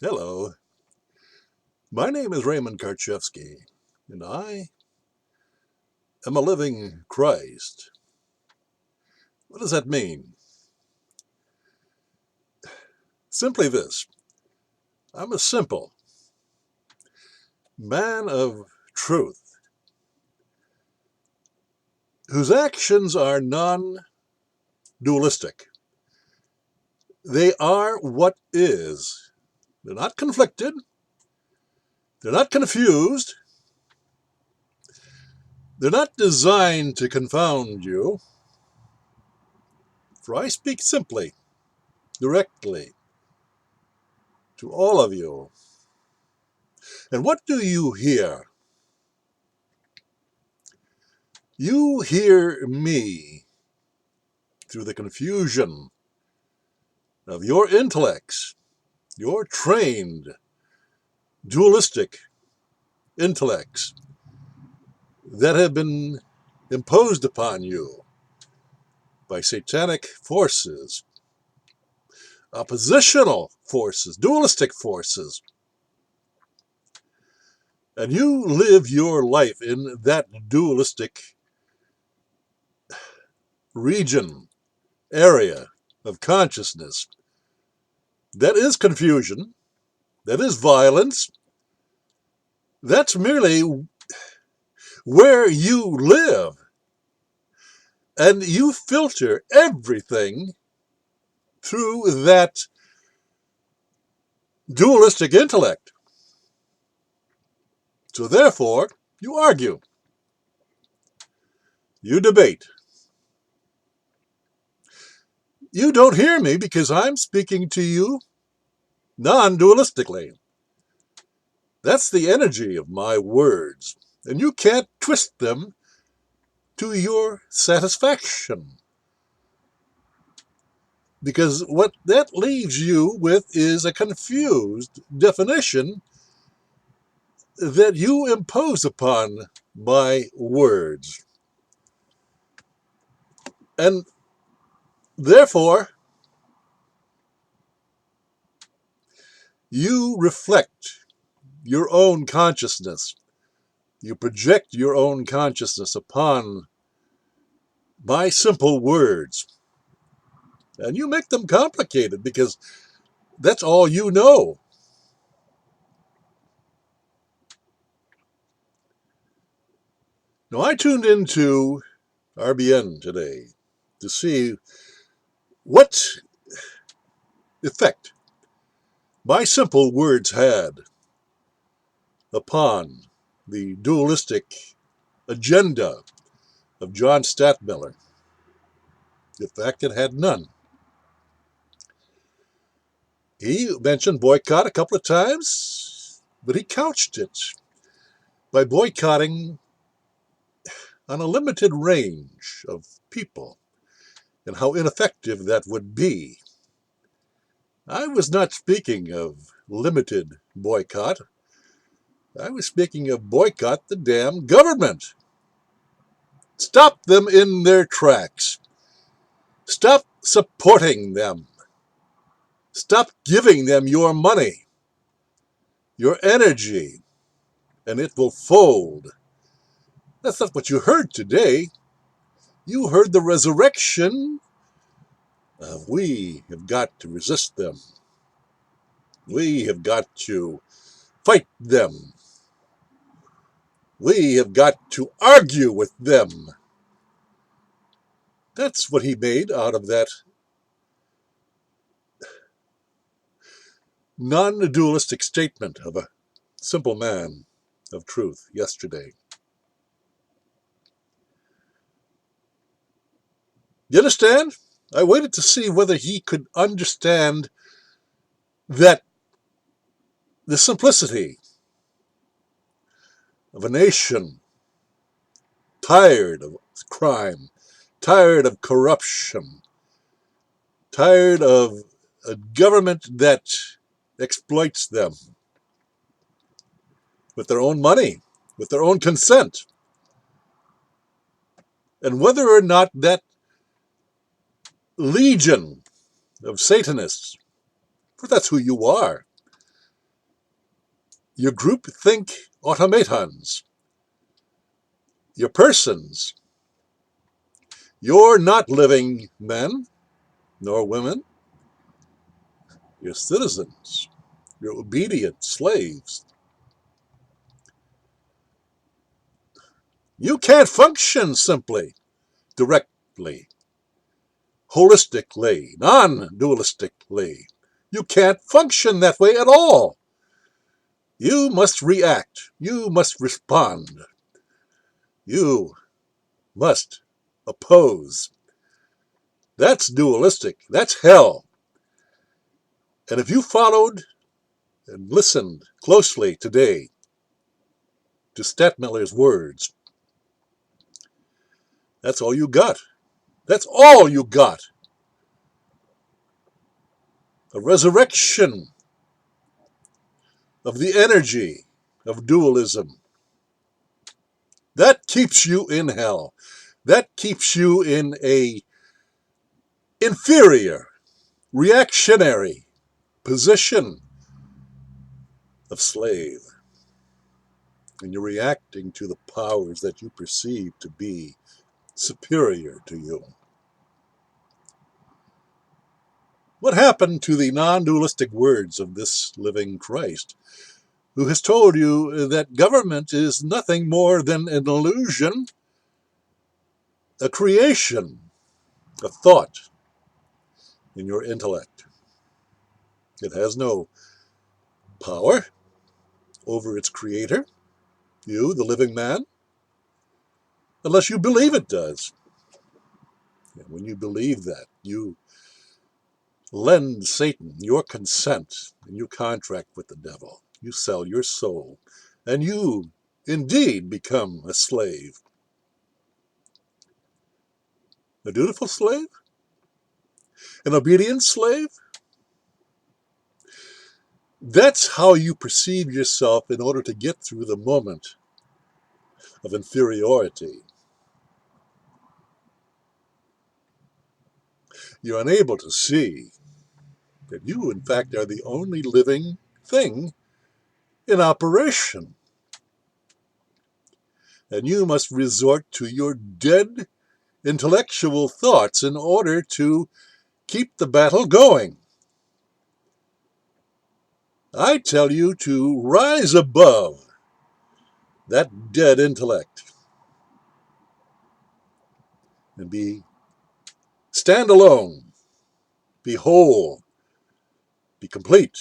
Hello, my name is Raymond Karchevsky, and I am a living Christ. What does that mean? Simply this: I'm a simple man of truth whose actions are non-dualistic. They are what is. They're not conflicted. They're not confused. They're not designed to confound you. For I speak simply, directly, to all of you. And what do you hear? You hear me through the confusion of your intellects, your trained, dualistic intellects that have been imposed upon you by satanic forces, oppositional forces, dualistic forces. And you live your life in that dualistic region, area of consciousness. That is confusion. That is violence. That's merely where you live. And you filter everything through that dualistic intellect. So therefore, you argue. You debate. You don't hear me because I'm speaking to you non-dualistically. That's the energy of my words. And you can't twist them to your satisfaction. Because what that leaves you with is a confused definition that you impose upon my words. And therefore, you reflect your own consciousness. You project your own consciousness upon my simple words. And you make them complicated because that's all you know. Now, I tuned into RBN today to see what effect my simple words had upon the dualistic agenda of John Stadtmiller. In fact, it had none. He mentioned boycott a couple of times, but he couched it by boycotting on a limited range of people and how ineffective that would be. I was not speaking of limited boycott. I was speaking of boycott the damn government. Stop them in their tracks. Stop supporting them. Stop giving them your money, your energy, and it will fold. That's not what you heard today. You heard the resurrection of we have got to resist them. We have got to fight them. We have got to argue with them. That's what he made out of that non-dualistic statement of a simple man of truth yesterday. You understand? I waited to see whether he could understand that the simplicity of a nation tired of crime, tired of corruption, tired of a government that exploits them with their own money, with their own consent, and whether or not that legion of Satanists, for that's who you are, your groupthink automatons, your persons. You're not living men nor women. You're citizens. You're obedient slaves. You can't function simply, directly, holistically, non-dualistically. You can't function that way at all. You must react. You must respond. You must oppose. That's dualistic. That's hell. And if you followed and listened closely today to Stettmiller's words, that's all you got. That's all you got. A resurrection of the energy of dualism. That keeps you in hell. That keeps you in a inferior, reactionary position of slave. And you're reacting to the powers that you perceive to be superior to you. What happened to the non-dualistic words of this living Christ, who has told you that government is nothing more than an illusion, a creation, a thought in your intellect? It has no power over its creator, you, the living man, unless you believe it does. And when you believe that, you lend Satan your consent and you contract with the devil. You sell your soul and you indeed become a slave. A dutiful slave? An obedient slave? That's how you perceive yourself in order to get through the moment of inferiority. You're unable to see that you, in fact, are the only living thing in operation. And you must resort to your dead intellectual thoughts in order to keep the battle going. I tell you to rise above that dead intellect and stand alone, be whole, be complete,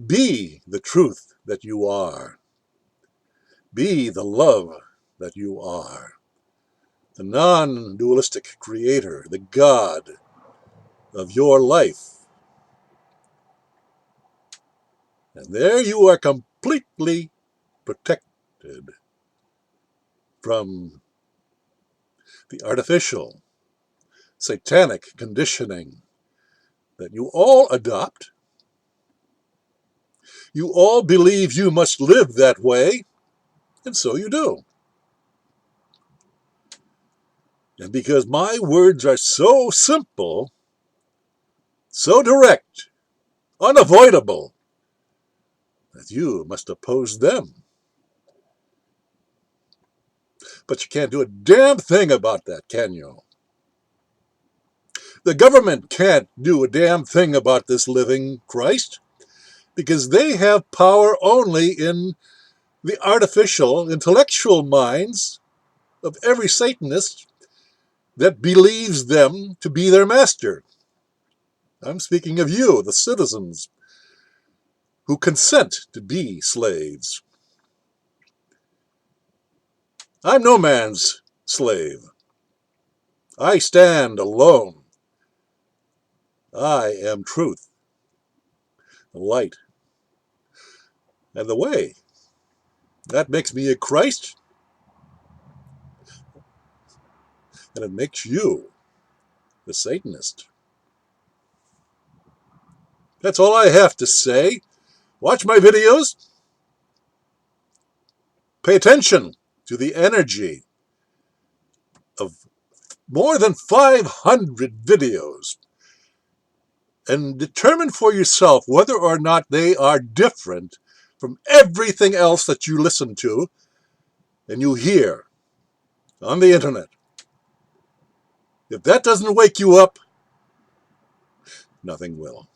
be the truth that you are, be the love that you are, the non-dualistic creator, the God of your life. And there you are completely protected from the artificial, satanic conditioning that you all adopt. You all believe you must live that way, and so you do. And because my words are so simple, so direct, unavoidable, that you must oppose them. But you can't do a damn thing about that, can you? The government can't do a damn thing about this living Christ, because they have power only in the artificial, intellectual minds of every Satanist that believes them to be their master. I'm speaking of you, the citizens, who consent to be slaves. I'm no man's slave. I stand alone. I am truth, the light, and the way. That makes me a Christ, and it makes you the Satanist. That's all I have to say. Watch my videos. Pay attention to the energy of more than 500 videos and determine for yourself whether or not they are different from everything else that you listen to and you hear on the internet. If that doesn't wake you up, nothing will.